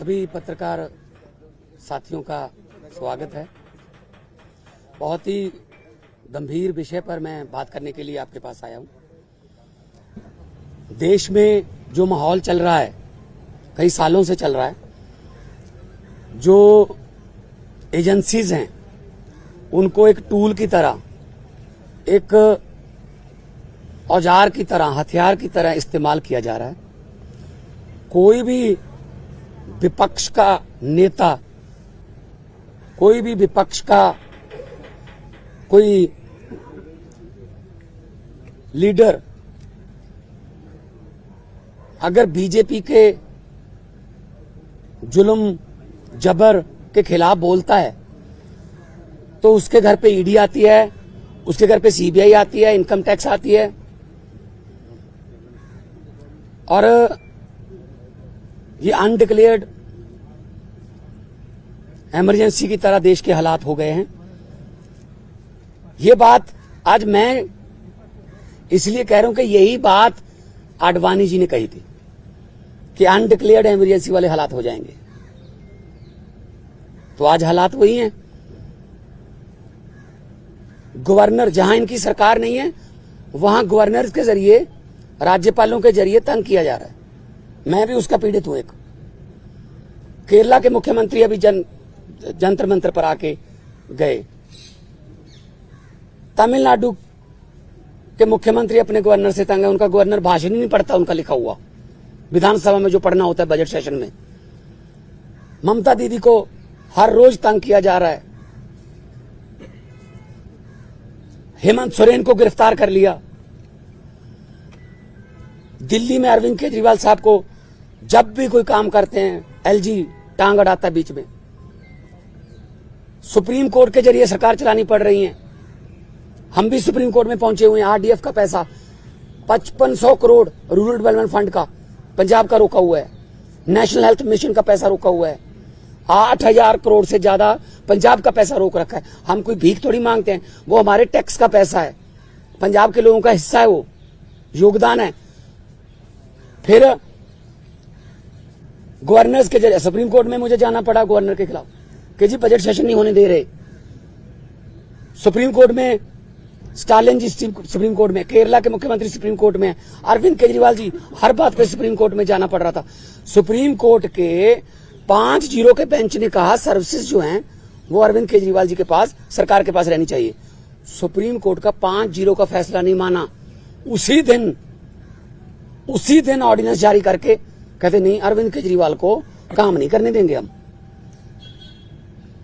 सभी पत्रकार साथियों का स्वागत है। बहुत ही गंभीर विषय पर मैं बात करने के लिए आपके पास आया हूं। देश में जो माहौल चल रहा है, कई सालों से चल रहा है, जो एजेंसीज हैं उनको एक टूल की तरह, एक औजार की तरह, हथियार की तरह इस्तेमाल किया जा रहा है। कोई भी विपक्ष का नेता, कोई भी विपक्ष का कोई लीडर अगर बीजेपी के जुल्म जबर के खिलाफ बोलता है तो उसके घर पे ईडी आती है, उसके घर पे सीबीआई आती है, इनकम टैक्स आती है। और ये अनडिक्लेयर्ड इमरजेंसी की तरह देश के हालात हो गए हैं। ये बात आज मैं इसलिए कह रहा हूं कि यही बात आडवाणी जी ने कही थी कि अनडिक्लेयर्ड इमरजेंसी वाले हालात हो जाएंगे। तो आज हालात वही हैं। गवर्नर, जहां इनकी सरकार नहीं है वहां गवर्नर के जरिए, राज्यपालों के जरिए तंग किया जा रहा है। मैं भी उसका पीड़ित हूं। एक केरला के मुख्यमंत्री अभी जंतर मंतर पर आके गए। तमिलनाडु के मुख्यमंत्री अपने गवर्नर से तंग है। उनका गवर्नर भाषण ही नहीं पढ़ता, उनका लिखा हुआ विधानसभा में जो पढ़ना होता है बजट सेशन में। ममता दीदी को हर रोज तंग किया जा रहा है। हेमंत सोरेन को गिरफ्तार कर लिया। दिल्ली में अरविंद केजरीवाल साहब को जब भी कोई काम करते हैं एलजी टांग अड़ाता है बीच में। सुप्रीम कोर्ट के जरिए सरकार चलानी पड़ रही है। हम भी सुप्रीम कोर्ट में पहुंचे हुए हैं। आरडीएफ का पैसा 5500 करोड़ रूरल डेवलपमेंट फंड का पंजाब का रोका हुआ है। नेशनल हेल्थ मिशन का पैसा रोका हुआ है। 8000 करोड़ से ज्यादा पंजाब का पैसा रोक रखा है। हम कोई भीख थोड़ी मांगते हैं, वो हमारे टैक्स का पैसा है, पंजाब के लोगों का हिस्सा है, वो योगदान है। फिर गवर्नर्स के जरिए सुप्रीम कोर्ट में मुझे जाना पड़ा गवर्नर के खिलाफ कि जी बजट सेशन नहीं होने दे रहे। सुप्रीम कोर्ट में स्टालिन जी सुप्रीम कोर्ट में, केरला के मुख्यमंत्री सुप्रीम कोर्ट में, अरविंद केजरीवाल जी, हर बात पे सुप्रीम कोर्ट में जाना पड़ रहा था। सुप्रीम कोर्ट के 5-0 के बेंच ने कहा सर्विसेज जो हैं वो अरविंद केजरीवाल जी के पास, सरकार के पास रहनी चाहिए। सुप्रीम कोर्ट का 5-0 का फैसला नहीं माना। उसी दिन ऑर्डिनेंस जारी करके कहते नहीं, अरविंद केजरीवाल को काम नहीं करने देंगे हम।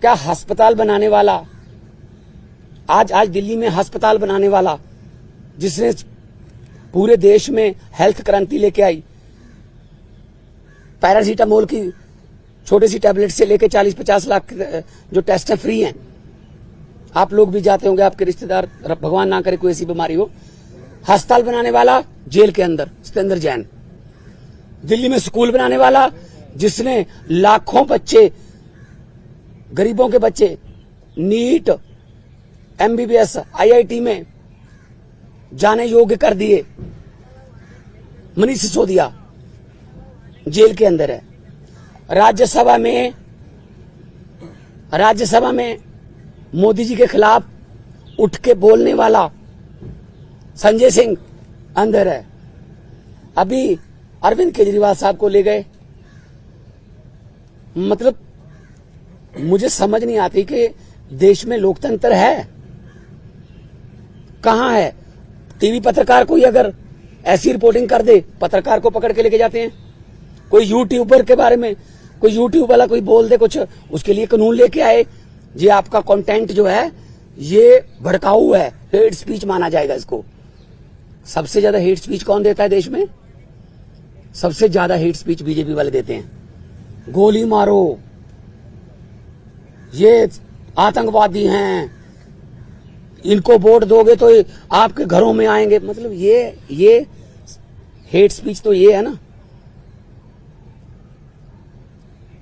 क्या अस्पताल बनाने वाला, आज दिल्ली में अस्पताल बनाने वाला, जिसने पूरे देश में हेल्थ क्रांति लेके आई, पैरासीटामोल की छोटी सी टैबलेट से लेके 40-50 लाख जो टेस्ट हैं फ्री हैं। आप लोग भी जाते होंगे, आपके रिश्तेदार, भगवान ना करे कोई ऐसी बीमारी हो। अस्पताल बनाने वाला जेल के अंदर सत्येंद्र जैन। दिल्ली में स्कूल बनाने वाला, जिसने लाखों बच्चे, गरीबों के बच्चे नीट, एमबीबीएस, आईआईटी में जाने योग्य कर दिए, मनीष सिसोदिया जेल के अंदर है। राज्यसभा में मोदी जी के खिलाफ उठ के बोलने वाला संजय सिंह अंदर है। अभी अरविंद केजरीवाल साहब को ले गए। मतलब मुझे समझ नहीं आती कि देश में लोकतंत्र है कहां है। टीवी पत्रकार कोई अगर ऐसी रिपोर्टिंग कर दे, पत्रकार को पकड़ के लेके जाते हैं। कोई यूट्यूबर के बारे में, कोई यूट्यूब वाला कोई बोल दे कुछ, उसके लिए कानून लेके आए, ये आपका कंटेंट जो है ये भड़काऊ है, हेट स्पीच माना जाएगा इसको। सबसे ज्यादा हेट स्पीच कौन देता है देश में? सबसे ज्यादा हेट स्पीच बीजेपी वाले देते हैं। गोली मारो, ये आतंकवादी हैं, इनको वोट दोगे तो आपके घरों में आएंगे। मतलब ये हेट स्पीच तो ये है ना।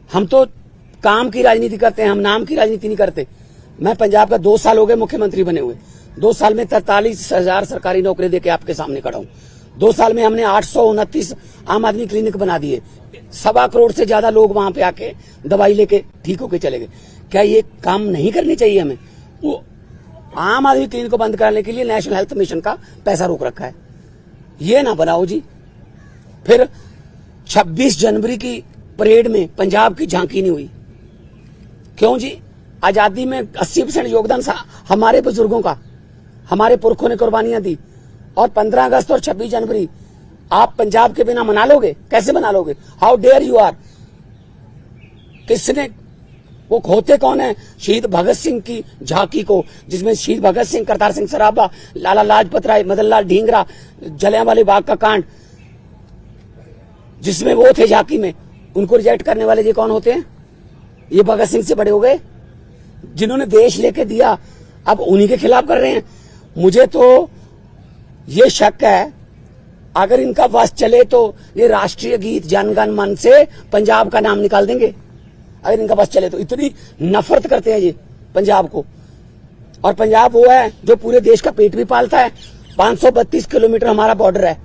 हम तो काम की राजनीति करते हैं, हम नाम की राजनीति नहीं करते। मैं पंजाब का 2 साल हो गए मुख्यमंत्री बने हुए। 2 साल में 43,000 सरकारी नौकरी देके आपके सामने खड़ा हूं। 2 साल में हमने 829 आम आदमी क्लिनिक बना दिए। 1.25 करोड़ से ज्यादा लोग वहां पे आके दवाई लेके ठीक होके चले गए। क्या ये काम नहीं करनी चाहिए हमें? वो आम आदमी क्लिनिक को बंद कराने के लिए नेशनल हेल्थ मिशन का पैसा रोक रखा है। ये ना बनाओ जी। फिर 26 जनवरी की परेड में पंजाब की झांकी नहीं हुई, क्यों जी? आजादी में 80% योगदान हमारे बुजुर्गों का, हमारे पुरखों ने कुर्बानियां दी, और 15 अगस्त और 26 जनवरी आप पंजाब के बिना मना लोगे? कैसे मना लोगे? How dare you are. किसने, वो खोते कौन है शहीद भगत सिंह की झांकी को, जिसमें शहीद भगत सिंह, करतार सिंह सराभा, लाला लाजपत राय, मदन लाल ढींगरा, जलियांवाला बाग का कांड, जिसमें वो थे झांकी में, उनको रिजेक्ट करने वाले ये कौन होते हैं? ये भगत सिंह से बड़े हो गए, जिन्होंने देश लेके दिया, अब उन्हीं के खिलाफ कर रहे हैं। मुझे तो ये शक है, अगर इनका बस चले तो ये राष्ट्रीय गीत जन गण मन से पंजाब का नाम निकाल देंगे। अगर इनका बस चले तो इतनी नफरत करते हैं ये पंजाब को। और पंजाब वो है जो पूरे देश का पेट भी पालता है। 532 किलोमीटर हमारा बॉर्डर है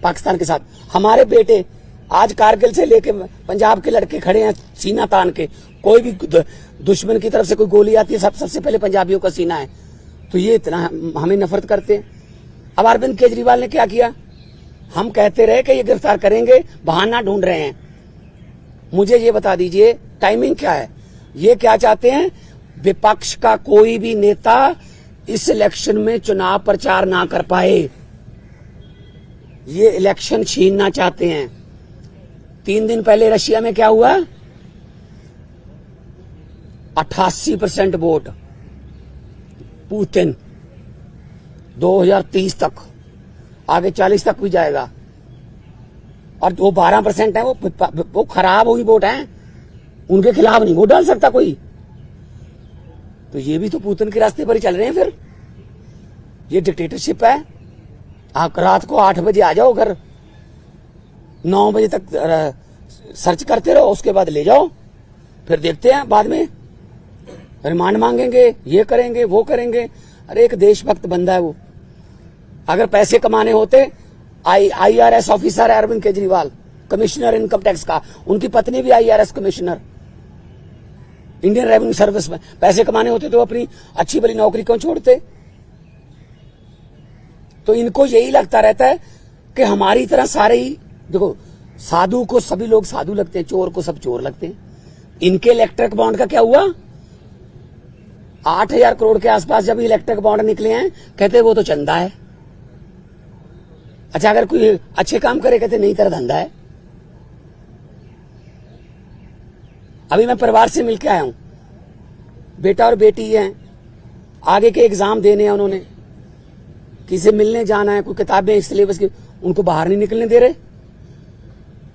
पाकिस्तान के साथ। हमारे बेटे आज कारगिल से लेके पंजाब के लड़के खड़े हैं सीना तान के। कोई भी दुश्मन की तरफ से कोई गोली आती है, सबसे पहले पंजाबियों का सीना है। तो ये इतना हमें नफरत करते हैं। अब अरविंद केजरीवाल ने क्या किया? हम कहते रहे कि ये गिरफ्तार करेंगे, बहाना ढूंढ रहे हैं। मुझे ये बता दीजिए टाइमिंग क्या है? ये क्या चाहते हैं? विपक्ष का कोई भी नेता इस इलेक्शन में चुनाव प्रचार ना कर पाए, ये इलेक्शन छीनना चाहते हैं। 3 दिन पहले रशिया में क्या हुआ? 88% वोट पुतिन। 2030 तक, आगे 40 तक भी जाएगा। और वो 12% है, वो खराब हुई वोट है, उनके खिलाफ नहीं वोट डाल सकता कोई। तो ये भी तो पुतिन के रास्ते पर ही चल रहे हैं। फिर ये डिक्टेटरशिप है। आप रात को 8 बजे आ जाओ घर, 9 बजे तक सर्च करते रहो, उसके बाद ले जाओ, फिर देखते हैं बाद में रिमांड मांगेंगे, ये करेंगे वो करेंगे। अरे एक देशभक्त बंदा है वो। अगर पैसे कमाने होते, IRS ऑफिसर है Arvind Kejriwal, commissioner income tax का, उनकी पत्नी भी IRS commissioner Indian revenue service में। पैसे कमाने होते तो अपनी अच्छी भली नौकरी क्यों छोड़ते? तो इनको यही लगता रहता है कि हमारी तरह सारे ही, देखो साधु को सभी लोग साधु लगते हैं, चोर को सब चोर लगते हैं। इनके इलेक्ट्रिक बॉन्ड का क्या हुआ? 8,000 करोड़ के आसपास जब इलेक्ट्रिक बॉन्ड निकले हैं, कहते वो तो चंदा है। अच्छा, अगर कोई अच्छे काम करे कहते नहीं तेरा धंधा है। अभी मैं परिवार से मिलके आया हूं, बेटा और बेटी हैं, आगे के एग्जाम देने हैं उन्होंने, किसी मिलने जाना है, कोई किताबें सिलेबस की, उनको बाहर नहीं निकलने दे रहे।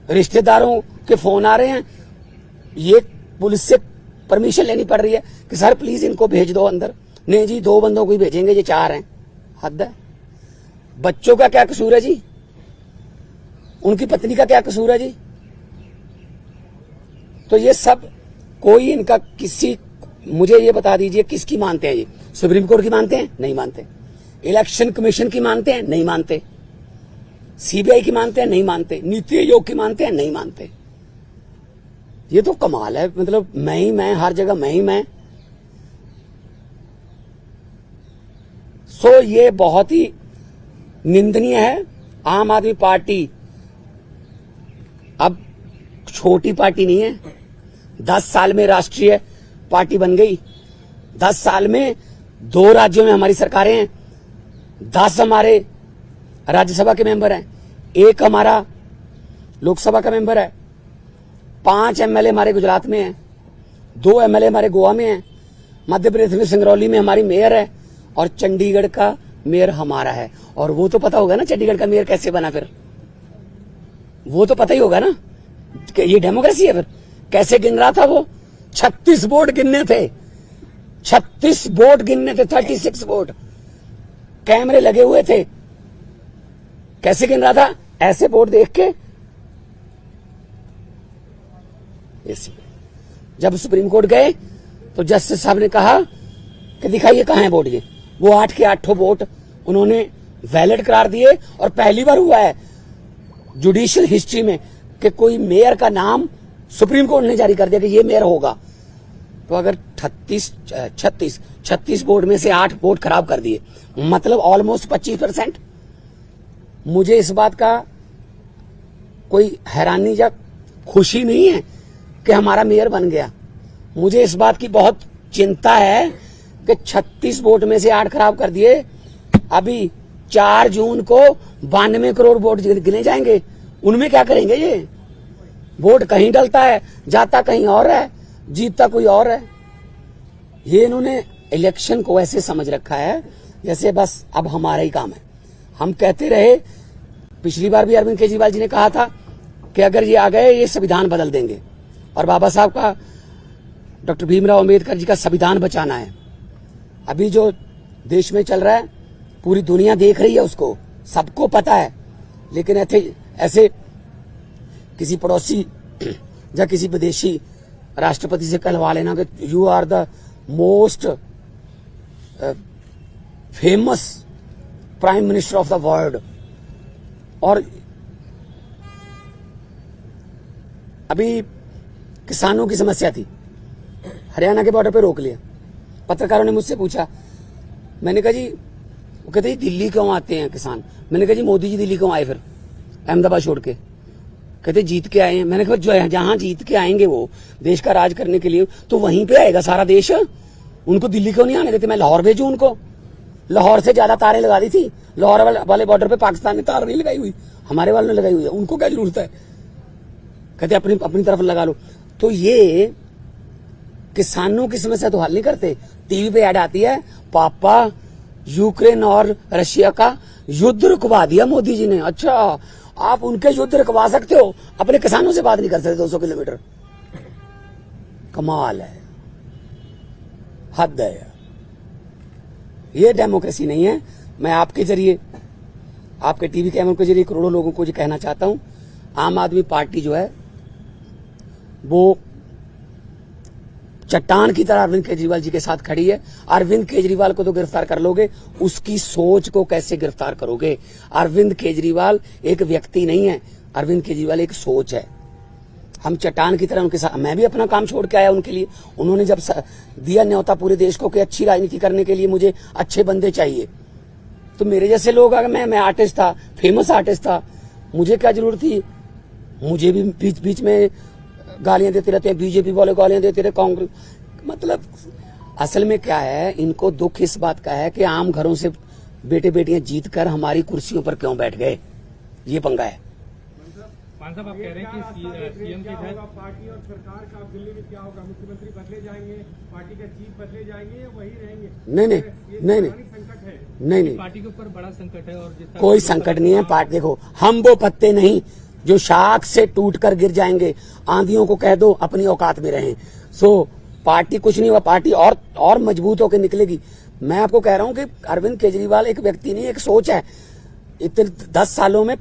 रिश्तेदारों के फोन आ रहे हैं, ये पुलिस से परमिशन लेनी पड़ रही है कि सर प्लीज इनको भेज दो अंदर। नहीं जी, 2 बंदों को ही भेजेंगे, ये 4 हैं। हद है। बच्चों का क्या कसूर है जी? उनकी पत्नी का क्या कसूर है जी? तो ये सब कोई इनका किसी, मुझे ये बता दीजिए किसकी मानते हैं ये? सुप्रीम कोर्ट की मानते हैं? नहीं मानते। इलेक्शन कमीशन की मानते हैं? नहीं मानते। CBI की मानते हैं? नहीं मानते। नीति आयोग की मानते हैं? नहीं मानते। ये तो कमाल है। मतलब मैं ही मैं, हर जगह मैं ही मैं। सो ये बहुत ही निंदनीय है। आम आदमी पार्टी अब छोटी पार्टी नहीं है। 10 साल में राष्ट्रीय पार्टी बन गई। 10 साल में 2 राज्यों में हमारी सरकारें हैं। 10 हमारे राज्यसभा के मेंबर हैं, 1 हमारा लोकसभा का मेंबर है, 5 MLA हमारे गुजरात में हैं, 2 MLA हमारे गोवा में हैं, मध्य प्रदेश में सिंगरौली में हमारी मेयर है, और चंडीगढ़ का मेयर हमारा है। और वो तो पता होगा ना चंडीगढ़ का मेयर कैसे बना? फिर वो तो पता ही होगा ना कि ये डेमोक्रेसी है। फिर कैसे गिन रहा था वो? 36 वोट गिनने थे, 36 वोट गिनने थे, 36 वोट, कैमरे लगे हुए थे। कैसे गिन रहा था? ऐसे वोट देख के। जब सुप्रीम कोर्ट गए तो जस्टिस साहब ने कहा कि दिखाइए कहां है वोट। ये वो 8 के 8 वोट उन्होंने वैलिड करार दिए। और पहली बार हुआ है जुडिशियल हिस्ट्री में कि कोई मेयर का नाम सुप्रीम कोर्ट ने जारी कर दिया कि ये मेयर होगा, तो अगर 36 वोट में से 8 वोट खराब कर दिए, मतलब ऑलमोस्ट 25%। मुझे इस बात का कोई हैरानी या खुशी नहीं है कि हमारा मेयर बन गया। मुझे इस बात की बहुत चिंता है कि 36 वोट में से 8 खराब कर दिए। अभी 4 जून को 92 करोड़ वोट गिने जाएंगे, उनमें क्या करेंगे? ये वोट कहीं डलता है, जाता कहीं और है, जीतता कोई और है। ये इन्होंने इलेक्शन को ऐसे समझ रखा है जैसे बस अब हमारा ही काम है। हम कहते रहे, पिछली बार भी अरविंद केजरीवाल जी ने कहा था कि अगर ये आ गए ये संविधान बदल देंगे, और बाबा साहब का, डॉक्टर भीमराव अंबेडकर जी का संविधान बचाना है। अभी जो देश में चल रहा है पूरी दुनिया देख रही है, उसको सबको पता है, लेकिन ऐसे किसी पड़ोसी या किसी विदेशी राष्ट्रपति से कहलवा लेना कि you are the most famous prime minister of the world. और अभी किसानों की समस्या थी, हरियाणा के बॉर्डर पे रोक लिया। पत्रकारों ने मुझसे पूछा, मैंने कहा जी, वो कहते हैं दिल्ली क्यों आते हैं किसान? मैंने कहा जी मोदी जी दिल्ली क्यों आए फिर अहमदाबाद छोड़ के? कहते जीत के आए हैं। मैंने कहा जो जहां जीत के आएंगे वो देश का राज करने के लिए, तो वहीं पे आएगा सारा देश, उनको दिल्ली क्यों नहीं आने देते? मैं लाहौर भेजूं उनको? लाहौर से ज्यादा तारें लगा दी थी, लाहौर वाले बॉर्डर पे पाकिस्तान ने तार नहीं लगाई हुई, हमारे वालों ने लगाई हुई है, उनको क्या जरूरत है? कहते अपनी तरफ लगा लो। तो ये किसानों की समस्या तो हल नहीं करते। टीवी पे ऐड आती है, पापा यूक्रेन और रशिया का युद्ध रुकवा दिया मोदी जी ने। अच्छा, आप उनके युद्ध रुकवा सकते हो, अपने किसानों से बात नहीं कर सकते 200 किलोमीटर? कमाल है, हद है। ये डेमोक्रेसी नहीं है। मैं आपके जरिए, आपके टीवी कैमरों के जरिए करोड़ों लोगों को ये कहना चाहता हूं, आम आदमी पार्टी जो है वो चट्टान की तरह अरविंद केजरीवाल जी के साथ खड़ी है। अरविंद केजरीवाल को तो गिरफ्तार कर लोगे, उसकी सोच को कैसे गिरफ्तार करोगे? अरविंद केजरीवाल एक व्यक्ति नहीं है, अरविंद केजरीवाल एक सोच है। हम चट्टान की तरह उनके साथ, मैं भी अपना काम छोड़ के आया उनके लिए। उन्होंने जब दिया न्योता पूरे देश को कि अच्छी राजनीति करने के लिए मुझे अच्छे बंदे चाहिए, तो मेरे जैसे लोग, अगर मैं आर्टिस्ट था, फेमस आर्टिस्ट था, मुझे क्या जरूरत थी? मुझे भी बीच बीच में गालियां देते रहते हैं, बीजेपी वाले गालियां देते रहे, कांग्रेस। मतलब असल में क्या है, इनको दुख इस बात का है कि आम घरों से बेटे बेटियां जीत कर हमारी कुर्सियों पर क्यों बैठ गए, ये पंगा है। साहब आप कह रहे हैं कि सीएम की पार्टी और सरकार का दिल्ली में क्या होगा? मुख्यमंत्री बदले जाएंगे, पार्टी का चीफ बदले जाएंगे या वही रहेंगे? नहीं, पार्टी के ऊपर बड़ा संकट है। और कोई संकट नहीं है। पार्टी देखो, हम वो पत्ते नहीं जो शाख से टूटकर गिर जाएंगे। आंधियों को कह दो अपनी औकात में रहें। सो पार्टी कुछ नहीं हुआ, पार्टी और मजबूत होकर निकलेगी। मैं आपको कह रहा हूं कि अरविंद केजरीवाल एक व्यक्ति नहीं, एक सोच है। इतने 10 सालों में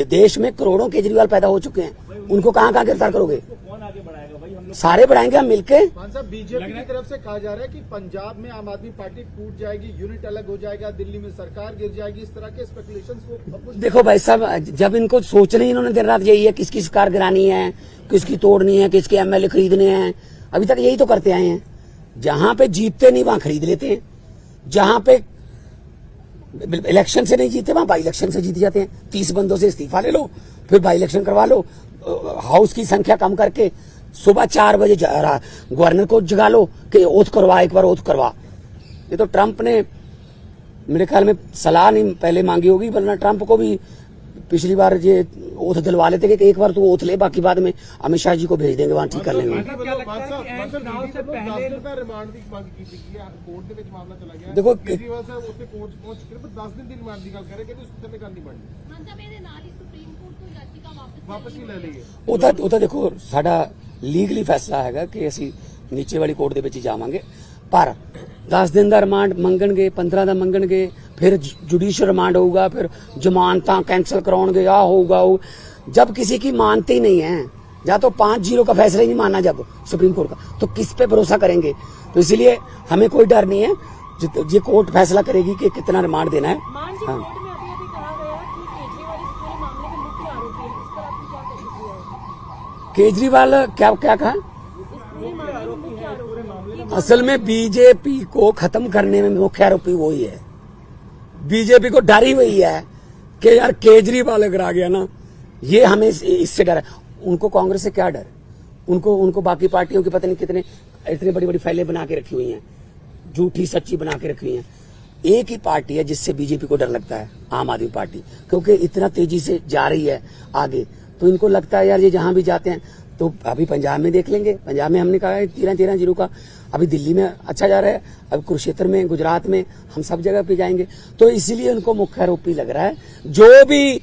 देश में करोड़ों केजरीवाल पैदा हो चुके हैं, उनको कहां गिरफ्तार करोगे? कौन आगे बढ़ाएगा भाई? हम लोग सारे बढ़ाएंगे हम मिलके। साहब, बीजेपी की तरफ से कहा जा रहा है कि पंजाब में आम आदमी पार्टी टूट जाएगी, यूनिट अलग हो जाएगा, दिल्ली में सरकार गिर जाएगी, इस तरह के स्पेकुलेशंस को। देखो भाई साहब, जब इनको सोचना ही इन्होंने दिन रात यही है, किसकी सरकार गिरानी है, किसकी तोड़नी है, किसके एमएलए खरीदने हैं, अभी तक यही तो करते आए हैं। जहां पे जीतते नहीं वहां खरीद लेते हैं, जहां पे इलेक्शन से नहीं जीते वहां बाई इलेक्शन से जीत जाते हैं। 30 बंदों से इस्तीफा ले लो, फिर बाई इलेक्शन करवा लो, हाउस की संख्या कम करके सुबह 4 बजे गवर्नर को जगा लो कि ओथ करवा, एक बार ओथ करवा। ये तो ट्रंप ने मेरे ख्याल में सलाह नहीं पहले मांगी होगी, वरना ट्रंप को भी पिछली बार ये ओथ दिलवा लेते कि एक बार तो ओथ ले, बाकी बाद में अमित शाह जी को भेज देंगे, वहां ठीक कर लेंगे। देखो ਉਹ ਤਾਂ ਦੇਖੋ ਸਾਡਾ ਲੀਗਲੀ ਫੈਸਲਾ ਹੈਗਾ ਕਿ ਅਸੀਂ ਨੀਚੇ ਵਾਲੀ ਕੋਰਟ ਦੇ ਵਿੱਚ ਹੀ ਜਾਵਾਂਗੇ, ਪਰ 10 दिन ਦਾ ਰਿਮਾਂਡ ਮੰਗਣਗੇ, 15 ਦਾ ਮੰਗਣਗੇ, फिर जुडिशियल रिमांड होगा, फिर जमानत कैंसिल कराओगे, आ होगा। जब किसी की मानते ही नहीं है, या तो 5-0 का फैसला ही नहीं माना जब सुप्रीम कोर्ट का, तो किस पे भरोसा करेंगे? तो इसलिए हमें कोई डर नहीं है, ये कोर्ट फैसला करेगी कि कितना रिमांड देना है। हाँ। केजरीवाल क्या क्या कहा? असल में बीजेपी को खत्म करने में मुख्य आरोपी वही है। बीजेपी को डर ही वही है कि यार केजरीवाल अगर आ गया ना, ये हमें इससे डर है। उनको कांग्रेस से क्या डर? उनको बाकी पार्टियों की पता नहीं कितने इतनी बड़ी बड़ी फाइलें बना के रखी हुई हैं, झूठी सच्ची बना के रखी हुई हैं। एक ही पार्टी है जिससे बीजेपी को डर लगता है, आम आदमी पार्टी, क्योंकि इतना तेजी से जा रही है आगे। तो इनको लगता है यार ये जहां भी जाते हैं, तो अभी पंजाब में देख लेंगे। पंजाब में हमने कहा है 13 जीरो का, अभी दिल्ली में अच्छा जा रहा है, अब कुरुक्षेत्र में, गुजरात में, हम सब जगह पे जाएंगे। तो इसीलिए उनको मुख्य आरोपी लग रहा है। जो भी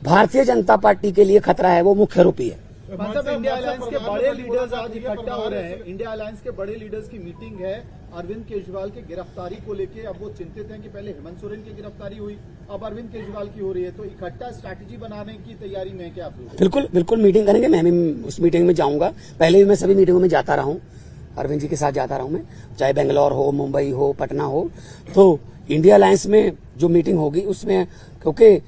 भारतीय जनता पार्टी के लिए खतरा है वो मुख्य आरोपी है। इंडिया अलायंस के बड़े लीडर्स आज इकट्ठा हो रहे हैं। इंडिया अलायंस के बड़े लीडर्स की मीटिंग है अरविंद केजरीवाल की गिरफ्तारी को लेके। अब वो चिंतित हैं कि पहले हेमंत सोरेन की गिरफ्तारी हुई, अब अरविंद केजरीवाल की हो रही है, तो इकट्ठा स्ट्रैटेजी बनाने की तैयारी में क्या? बिल्कुल मीटिंग करेंगे। मैं भी उस मीटिंग में जाऊंगा। पहले भी मैं सभी मीटिंगों में जाता रहा हूं, अरविंद जी के साथ जाता रहा हूं मैं, चाहे बेंगलोर हो, मुंबई हो, पटना हो। तो इंडिया अलायंस में जो मीटिंग होगी उसमें, क्योंकि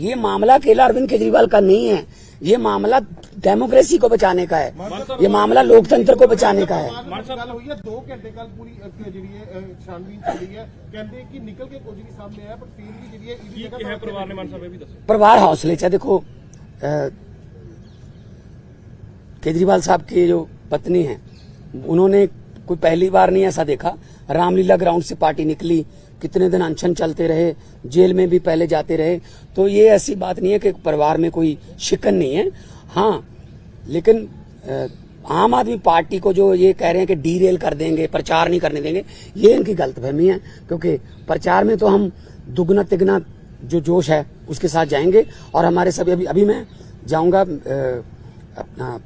ये मामला अकेला अरविंद केजरीवाल का नहीं है, ये मामला डेमोक्रेसी को बचाने का है, ये मामला लोकतंत्र को बचाने का है। 2 घंटे कल पूरी छानबीन चली है, कहते कि निकल के कुछ नहीं सामने आया, पर फिर भी है परिवार ने मान साहब भी दसो। परिवार हौसले च देखो, केजरीवाल साहब की जो पत्नी है, उन्होंने कोई पहली बार नहीं ऐसा देखा। रामलीला ग्राउंड से पार्टी निकली, कितने दिन अनशन चलते रहे, जेल में भी पहले जाते रहे। तो ये ऐसी बात नहीं है कि परिवार में कोई शिकन नहीं है। हाँ, लेकिन आम आदमी पार्टी को जो ये कह रहे हैं कि डीरेल कर देंगे, प्रचार नहीं करने देंगे, ये इनकी गलतफहमी है। क्योंकि प्रचार में तो हम दुगना तिगना जो जोश है उसके साथ जाएंगे। और हमारे सभी अभी मैं जाऊंगा अपना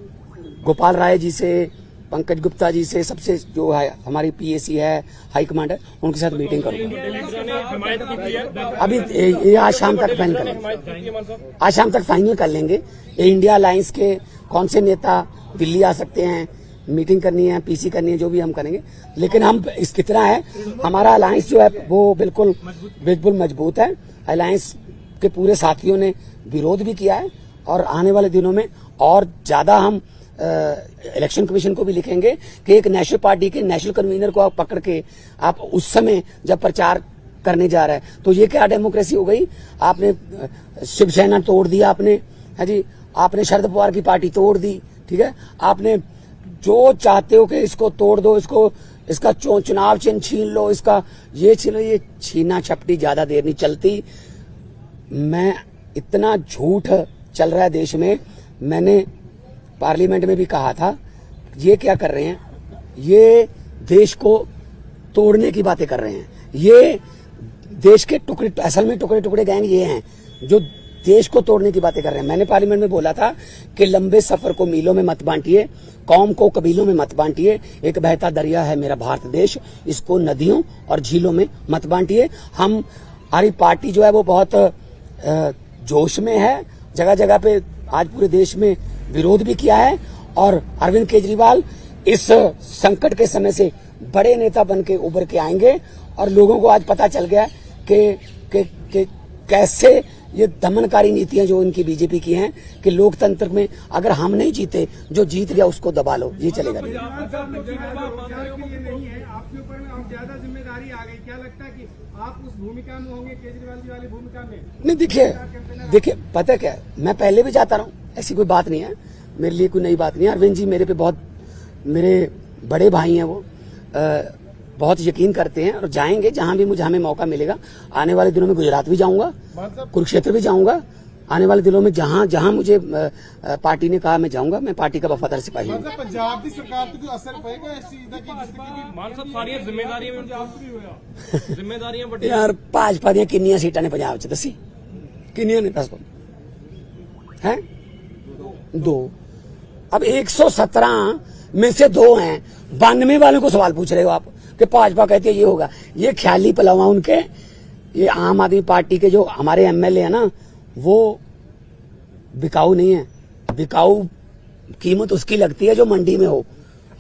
गोपाल राय जी से, पंकज गुप्ता जी से, सबसे जो है हमारी पीएसी है, हाईकमांड है, उनके साथ मीटिंग करूंगा। अभी ये आज शाम तक फाइनल कर लेंगे, आज शाम तक फाइनल कर लेंगे। इंडिया अलायंस के कौन से नेता दिल्ली आ सकते हैं, मीटिंग करनी है, पीसी करनी है, जो भी हम करेंगे। लेकिन हम इस कितना है, हमारा अलायंस जो है वो बिल्कुल मजबूत है। अलायंस के पूरे साथियों ने विरोध भी किया है, और आने वाले दिनों में और ज्यादा हम इलेक्शन कमीशन को भी लिखेंगे कि एक नेशनल पार्टी के नेशनल कन्वीनर को आप पकड़ के आप उस समय जब प्रचार करने जा रहा है, तो ये क्या डेमोक्रेसी हो गई? आपने शिवसेना तोड़ दिया, आपने, है जी, आपने शरद पवार की पार्टी तोड़ दी, ठीक है, आपने जो चाहते हो कि इसको तोड़ दो, इसका चुनाव चिन्ह छीन लो, इसका ये छीन लो, ये छीना छपटी ज्यादा देर नहीं चलती। मैं इतना झूठ चल रहा है देश में, मैंने पार्लियामेंट में भी कहा था, ये क्या कर रहे हैं, ये देश को तोड़ने की बातें कर रहे हैं। ये देश के टुकड़े, असल में टुकड़े गैंग ये हैं जो देश को तोड़ने की बातें कर रहे हैं। मैंने पार्लियामेंट में बोला था कि लंबे सफर को मीलों में मत बांटिए, कौम को कबीलों में मत बांटिए। एक बहता दरिया है मेरा भारत देश, इसको नदियों और झीलों में मत बांटिए। हमारी पार्टी जो है वो बहुत जोश में है, जगह जगह पे आज पूरे देश में विरोध भी किया है। और अरविंद केजरीवाल इस संकट के समय से बड़े नेता बन के उभर के आएंगे। और लोगों को आज पता चल गया कि कैसे ये दमनकारी नीतियां जो इनकी बीजेपी की हैं, कि लोकतंत्र में अगर हम नहीं जीते, जो जीत गया उसको दबा लो, ये चलेगा नहीं। आपके ऊपर में अब ज्यादा जिम्मेदारी आ गई, क्या लगता है कि आप उस भूमिका में होंगे, केजरीवाल जी वाली भूमिका में? नहीं, देखिए पता क्या है, मैं पहले भी जाता रहा हूँ, ऐसी कोई बात नहीं है, मेरे लिए कोई नई बात नहीं है। अरविंद जी मेरे पे बहुत, मेरे बड़े भाई हैं, वो बहुत यकीन करते हैं, और जाएंगे जहां भी हमें मौका मिलेगा। आने वाले दिनों में गुजरात भी जाऊंगा, कुरुक्षेत्र भी जाऊंगा। आने वाले दिनों में जहां मुझे पार्टी ने कहा मैं जाऊंगा। मैं पार्टी का वफादार सिपाही हूँ। पंजाब की सरकार पे जो असर पड़ेगा इस चीज का, मान साहब सारी जिम्मेदारियां बड़ी यार भाजपा दी किन्नियां सीटां ने पंजाब च दसी, किन्नियां ने दस दो हैं? 2। अब 117 में से 2 हैं। 92 वालों को सवाल पूछ रहे हो आप कि भाजपा कहती है ये होगा। ये ख्याली पलावा उनके, ये आम आदमी पार्टी के जो हमारे एमएलए है ना, वो बिकाऊ नहीं है। बिकाऊ कीमत उसकी लगती है जो मंडी में हो।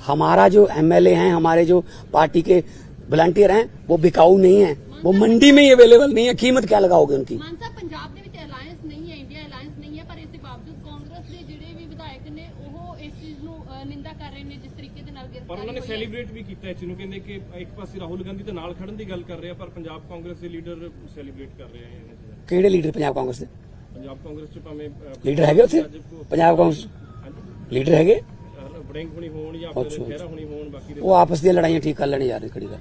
हमारा जो एमएलए हैं, हमारे जो पार्टी के वॉलंटियर हैं, वो बिकाऊ नहीं है, वो मंडी में ही अवेलेबल नहीं है। कीमत क्या लगाओगे उनकी? पंजाब ਦੇ ਵਿੱਚ ਅਲਾਈਅੰਸ ਨਹੀਂ ਹੈ, ਇੰਡੀਆ ਅਲਾਈਅੰਸ ਨਹੀਂ ਹੈ, ਪਰ ਇਸ ਦੇ ਬਾਵਜੂਦ ਕਾਂਗਰਸ ਦੇ ਜਿਹੜੇ ਵੀ ਵਿਧਾਇਕ ਨੇ ਉਹ ਇਸ ਚੀਜ਼ ਨੂੰ ਨਿੰਦਾ ਕਰ ਰਹੇ ਨੇ, ਜਿਸ ਤਰੀਕੇ ਦੇ ਨਾਲ ਪਰ ਗ੍ਰਿਫਤਾਰੀ ਉਹਨਾਂ ਨੇ ਹੋਈ ਹੈ। ਸੈਲੀਬ੍ਰੇਟ ਵੀ ਕੀਤਾ ਇਸ ਨੂੰ, ਕਹਿੰਦੇ ਕਿ ਇੱਕ ਪਾਸੇ ਰਾਹੁਲ ਗਾਂਧੀ ਦੇ ਨਾਲ ਖੜਨ ਦੀ ਗੱਲ ਕਰ ਰਹੇ ਆ, ਪਰ ਪੰਜਾਬ ਕਾਂਗਰਸ ਦੇ ਲੀਡਰ ਸੈਲੀਬ੍ਰੇਟ ਕਰ ਰਹੇ ਆ ਇਹਨਾਂ ਚੀਜ਼ਾਂ। ਕਿਹੜੇ ਲੀਡਰ ਪੰਜਾਬ ਕਾਂਗਰਸ ਦੇ ਪੰਜਾਬ ਕਾਂਗਰਸ ਚ ਭਾਵੇਂ ਲੀਡਰ ਹੈਗੇ ਉੱਥੇ ਪੰਜਾਬ ਕਾਂਗਰਸ ਲੀਡਰ ਹੈਗੇ ਬੜਿੰਗ ਹੋਣੀ ਹੋਣ ਜਾਂ ਫਿਰ ਅੱਛਾ। ਖਹਿਰਾ ਹੋਣੀ ਹੋਣ, ਬਾਕੀ ਦੇ ਉਹ ਆਪਸ ਦੀਆਂ ਲੜਾਈਆਂ ਠੀਕ ਕਰ ਲੈਣੇ ਯਾਰ, ਖੜੀ ਗੱਲ।